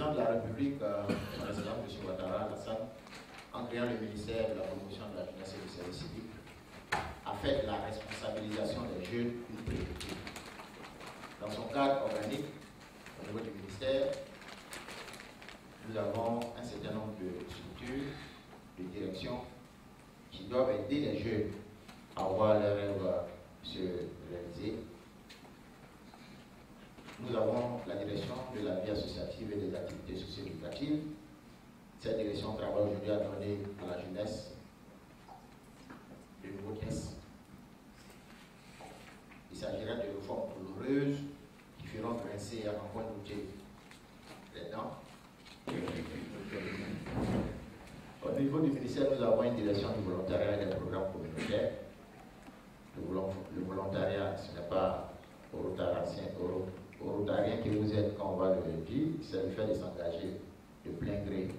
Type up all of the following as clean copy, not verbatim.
président de la République, son Excellence M. Ouattara Alassane, en créant le ministère de la promotion de la jeunesse et du service civique, a fait de la responsabilisation des jeunes une priorité. Dans son cadre organique, au niveau du ministère, nous avons un certain nombre de structures, de directions qui doivent aider les jeunes à voir leurs rêves se réaliser. Nous avons la direction de la vie associative et des activités socio-éducatives. Cette direction travaille aujourd'hui à donner à la jeunesse de nouveaux tests. Il s'agira de réformes douloureuses qui feront grincer à un point douter les dents. Au niveau du ministère, nous avons une direction du volontariat et des programmes communautaires. Le volontariat, ce n'est pas au rotarien qui vous aide quand on va le dire, c'est le fait de s'engager de plein gré,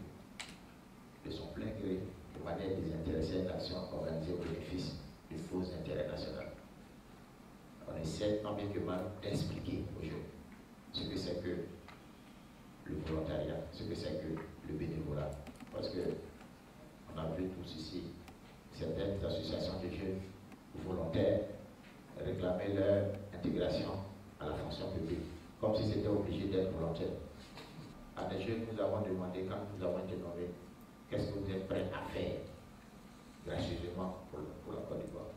de son plein gré, de manière désintéressée à une action organisée au bénéfice du faux intérêt national. On essaie tant bien que mal d'expliquer aux gens ce que c'est que le volontariat, ce que c'est que le bénévolat. Parce que on a vu tous ici certaines associations de jeunes volontaires réclamer leur intégration à la fonction publique, comme si c'était obligé d'être volontaire. À des jeunes, nous avons demandé, quand nous avons été nommés, qu'est-ce que vous êtes prêts à faire gracieusement pour la Côte d'Ivoire.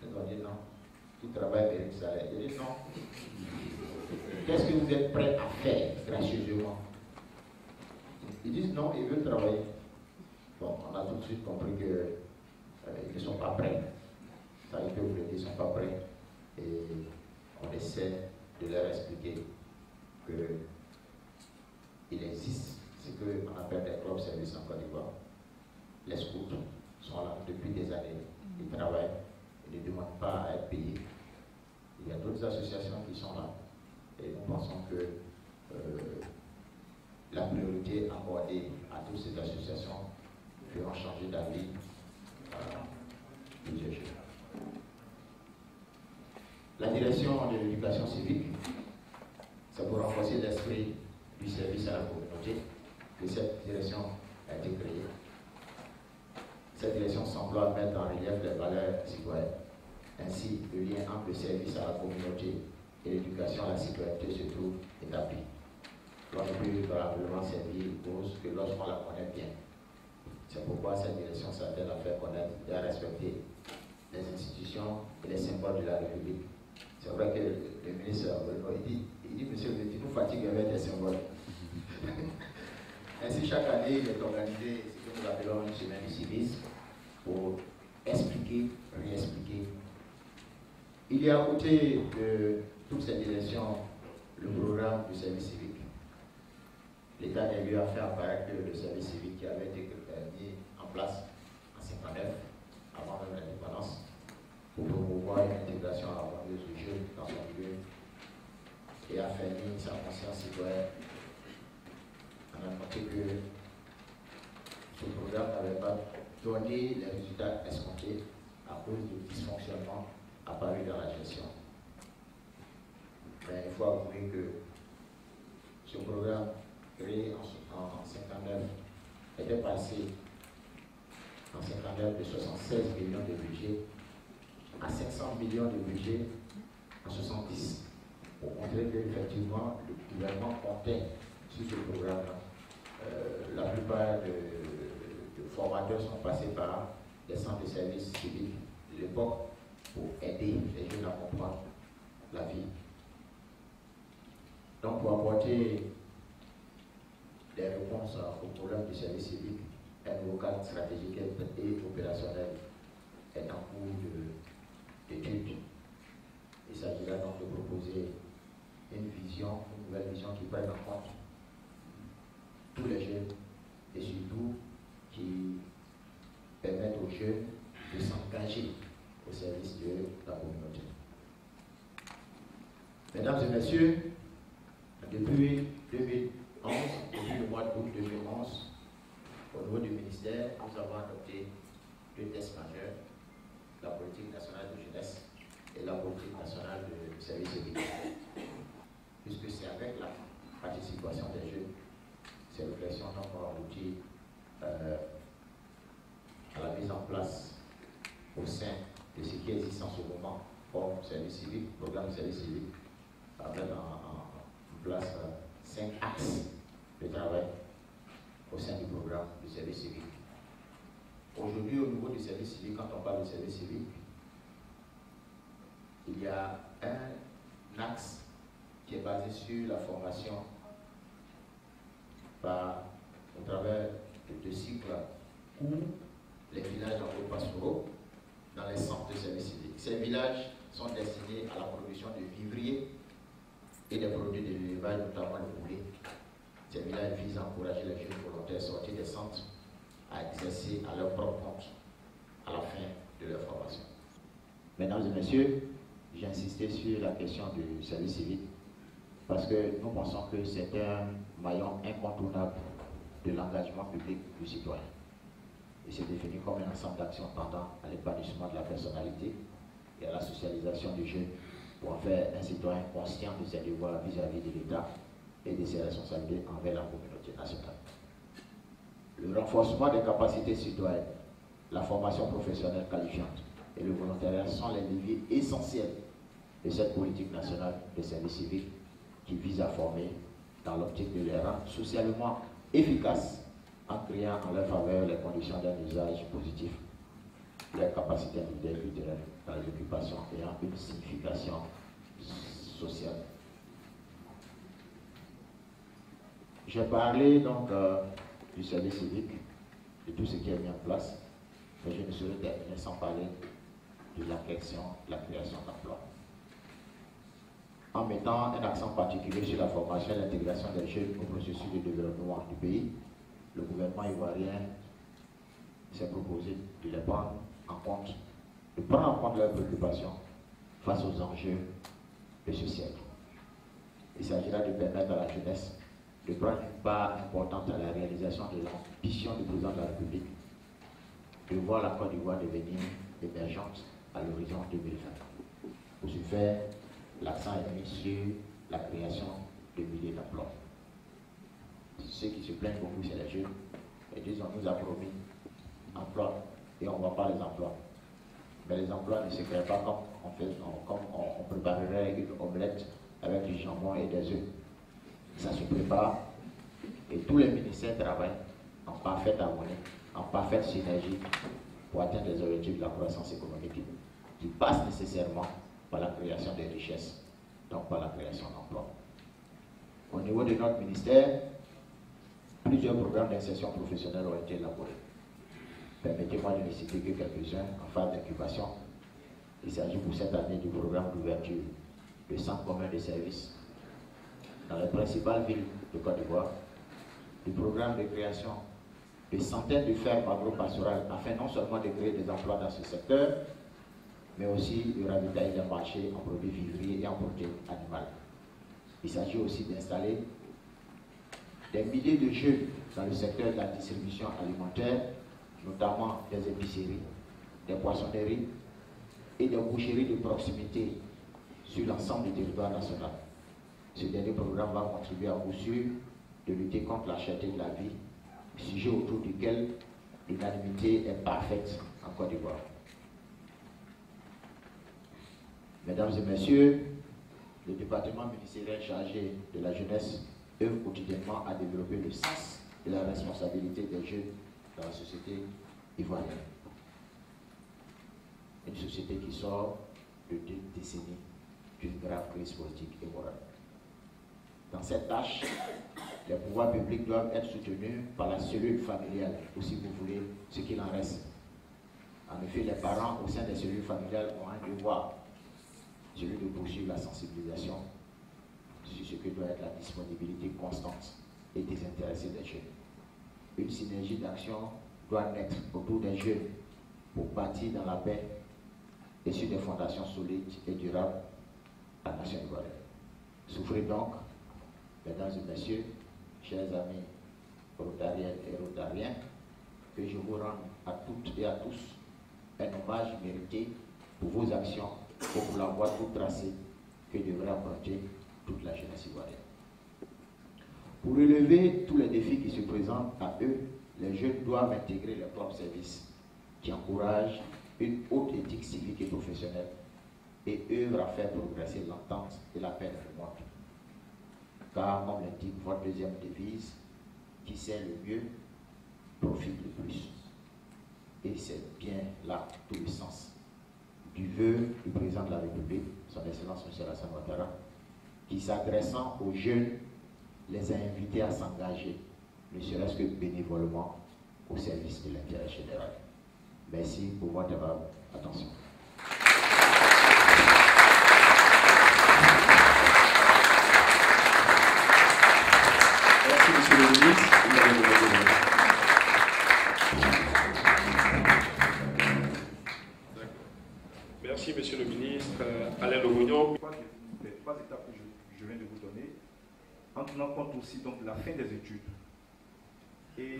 Ils ont dit non, tout travail mérite salaire. Ils disent non. Qu'est-ce que vous êtes prêts à faire gracieusement? Ils disent non, ils veulent travailler. Bon, on a tout de suite compris qu'ils ne sont pas prêts. Ça, ils peuvent le dire, ils ne sont pas prêts. Et on essaie de leur expliquer qu'il existe ce qu'on appelle des clubs services en Côte d'Ivoire. Les scouts sont là depuis des années. Ils travaillent, ils ne demandent pas à être payés. Il y a d'autres associations qui sont là. Et nous pensons que la priorité accordée à toutes ces associations feront changer d'avis plusieurs jeunes. La direction de l'éducation civique, c'est pour renforcer l'esprit du service à la communauté que cette direction a été créée. Cette direction s'emploie à mettre en relief les valeurs citoyennes. Ainsi, le lien entre le service à la communauté et l'éducation à la citoyenneté se trouve établi. On ne peut probablement servir une cause que lorsqu'on la connaît bien. C'est pourquoi cette direction s'attelle à faire connaître et à respecter les institutions et les symboles de la République. C'est vrai que le ministre, il dit, monsieur, tu nous fatigues avec les symboles. Ainsi, chaque année, il est organisé ce que nous appelons une semaine du civisme pour expliquer, réexpliquer. Il y a à côté de toutes ces directions le programme du service civique. L'État a eu à faire apparaître le service civique qui avait été mis en place en 1959, avant même l'indépendance, pour promouvoir une intégration harmonieuse du jeune dans son milieu et affermir sa conscience citoyenne. On a montré que ce programme n'avait pas donné les résultats escomptés à cause du dysfonctionnement apparu dans la gestion. Mais il faut avouer que ce programme créé en 1959 était passé en 1959 de 76 millions de budget à 500 millions de budget en 1970 pour montrer qu'effectivement le gouvernement comptait sur ce programme-là. La plupart de formateurs sont passés par des centres de services civiques de l'époque pour aider les jeunes à comprendre la vie. Donc pour apporter des réponses aux problèmes du service civique, un nouveau cadre stratégique et opérationnel est en cours d'étude. Il s'agira donc de proposer une nouvelle vision qui prenne en compte tous les jeunes et surtout qui permettent aux jeunes de s'engager au service de la communauté. Mesdames et messieurs, depuis 2011, depuis le mois d'août 2011, au niveau du ministère, nous avons adopté deux tests majeurs, la politique nationale de jeunesse et la politique nationale de service civique. Puisque c'est avec la participation des jeunes Ces réflexions ont abouti à la mise en place au sein de ce qui existe en ce moment comme service civique, programme de service civique, avec en place 5 axes de travail au sein du programme du service civique. Aujourd'hui, au niveau du service civique, quand on parle de service civique, il y a un axe qui est basé sur la formation au travers de 2 cycles où les villages agro-pastoraux dans les centres de service civique. Ces villages sont destinés à la production de vivriers et des produits de l'élevage, notamment le poulet. Ces villages visent à encourager les jeunes volontaires sortis des centres à exercer à leur propre compte à la fin de leur formation. Mesdames et messieurs, j'ai insisté sur la question du service civique parce que nous pensons que c'est un maillon incontournable de l'engagement public du citoyen. Il s'est défini comme un ensemble d'actions tendant à l'épanouissement de la personnalité et à la socialisation du jeune pour en faire un citoyen conscient de ses devoirs vis-à-vis de l'État et de ses responsabilités envers la communauté nationale. Le renforcement des capacités citoyennes, la formation professionnelle qualifiante et le volontariat sont les leviers essentiels de cette politique nationale de service civique qui vise à former dans l'optique de les rendre socialement efficaces en créant en leur faveur les conditions d'un usage positif, leurs capacités individuelles et culturelles dans les occupations ayant une signification sociale. J'ai parlé donc du service civique, de tout ce qui est mis en place, mais je ne saurais terminer sans parler de la création d'emplois. En mettant un accent particulier sur la formation et l'intégration des jeunes au processus de développement du pays, le gouvernement ivoirien s'est proposé de les prendre en compte, de prendre en compte leurs préoccupations face aux enjeux de ce siècle. Il s'agira de permettre à la jeunesse de prendre une part importante à la réalisation de l'ambition du président de la République, de voir la Côte d'Ivoire devenir émergente à l'horizon 2020. Pour ce faire, l'accent est mis sur la création de milliers d'emplois. Ceux qui se plaignent beaucoup, c'est les jeunes. Et Dieu nous a promis emplois et on ne voit pas les emplois. Mais les emplois ne se créent pas comme on préparerait une omelette avec du jambon et des œufs. Ça se prépare et tous les ministères travaillent en parfaite harmonie, en parfaite synergie pour atteindre les objectifs de la croissance économique qui passent nécessairement par la création des richesses, donc par la création d'emplois. Au niveau de notre ministère, plusieurs programmes d'insertion professionnelle ont été élaborés. Permettez-moi de ne citer que quelques-uns en phase d'incubation. Il s'agit pour cette année du programme d'ouverture de centres communs de services dans les principales villes de Côte d'Ivoire, du programme de création de centaines de fermes agro-pastorales afin non seulement de créer des emplois dans ce secteur, mais aussi de ravitailler les marchés en produits vivriers et en protéines animales. Il s'agit aussi d'installer des milliers de jeunes dans le secteur de la distribution alimentaire, notamment des épiceries, des poissonneries et des boucheries de proximité sur l'ensemble du territoire national. Ce dernier programme va contribuer à coup sûr de lutter contre la cherté de la vie, sujet autour duquel l'unanimité est parfaite en Côte d'Ivoire. Mesdames et messieurs, le département ministériel chargé de la jeunesse œuvre quotidiennement à développer le sens de la responsabilité des jeunes dans la société ivoirienne. Une société qui sort de 2 décennies d'une grave crise politique et morale. Dans cette tâche, les pouvoirs publics doivent être soutenus par la cellule familiale, ou si vous voulez, ce qu'il en reste. En effet, les parents au sein des cellules familiales ont un devoir, celui de poursuivre la sensibilisation sur ce que doit être la disponibilité constante et désintéressée des jeunes. Une synergie d'action doit naître autour des jeunes pour bâtir dans la paix et sur des fondations solides et durables la nation ivoirienne. Souffrez donc, mesdames et messieurs, chers amis rotariennes et rotariens, que je vous rende à toutes et à tous un hommage mérité pour vos actions et pour la voie toute tracée que devrait emprunter toute la jeunesse ivoirienne. Pour relever tous les défis qui se présentent à eux, les jeunes doivent intégrer leurs propres services qui encouragent une haute éthique civique et professionnelle et œuvrent à faire progresser l'entente et la paix dans le monde. Car, comme l'indique votre deuxième devise, qui sait le mieux profite le plus. Et c'est bien là tout le sens du vœu du président de la République, son Excellence M. Alassane Ouattara, qui, s'adressant aux jeunes, les a invités à s'engager, ne serait-ce que bénévolement, au service de l'intérêt général. Merci pour votre attention. Merci, Monsieur le ministre. Merci, Monsieur le ministre. Alain Logognon. Les trois étapes que je viens de vous donner, en tenant compte aussi donc, de la fin des études et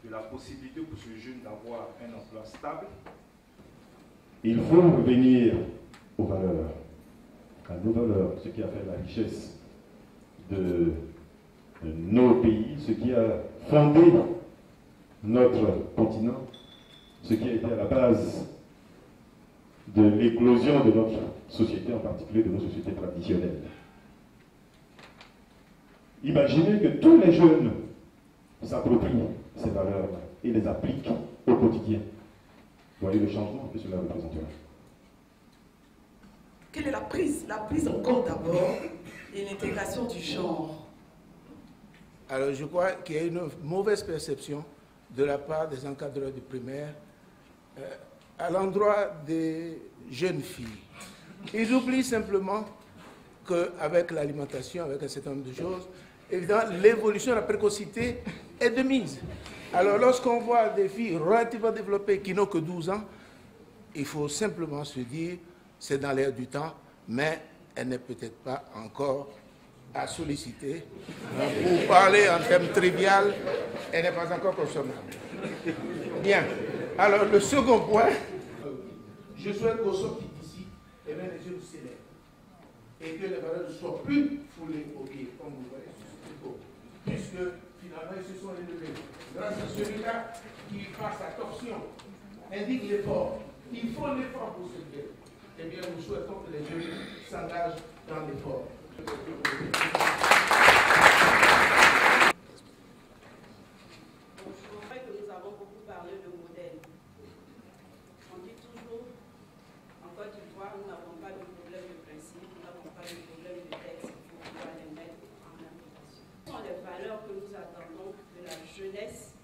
de la possibilité pour ce jeune d'avoir un emploi stable. Il faut revenir aux valeurs, à nos valeurs, ce qui a fait la richesse de nos pays, ce qui a fondé notre continent, ce qui a été à la base de l'éclosion de notre société, en particulier de nos sociétés traditionnelles. Imaginez que tous les jeunes s'approprient ces valeurs et les appliquent au quotidien. Voyez le changement que cela représentera. Quelle est la prise en compte d'abord et l'intégration du genre? Alors je crois qu'il y a une mauvaise perception de la part des encadreurs du primaire à l'endroit des jeunes filles. Ils oublient simplement qu'avec l'alimentation, avec un certain nombre de choses, évidemment, l'évolution de la précocité est de mise. Alors lorsqu'on voit des filles relativement développées qui n'ont que 12 ans, il faut simplement se dire c'est dans l'air du temps, mais elle n'est peut-être pas encore à solliciter. Pour parler en termes trivial, elle n'est pas encore consommable. Bien. Alors, le second point, je souhaite qu'au sortir d'ici, les jeunes s'élèvent et que les valeurs ne soient plus foulées au pied, comme vous voyez sur ce tableau, puisque finalement ils se sont élevés. Grâce à celui-là qui, par sa torsion, indique l'effort. Il faut l'effort pour se lever. Eh bien, nous souhaitons que les jeunes s'engagent dans l'effort. Je crois que nous avons beaucoup parlé de modèle. On dit toujours, en Côte d'Ivoire, nous n'avons pas de problème de principe, nous n'avons pas de problème de texte, il faut pouvoir les mettre en application. Ce sont les valeurs que nous attendons de la jeunesse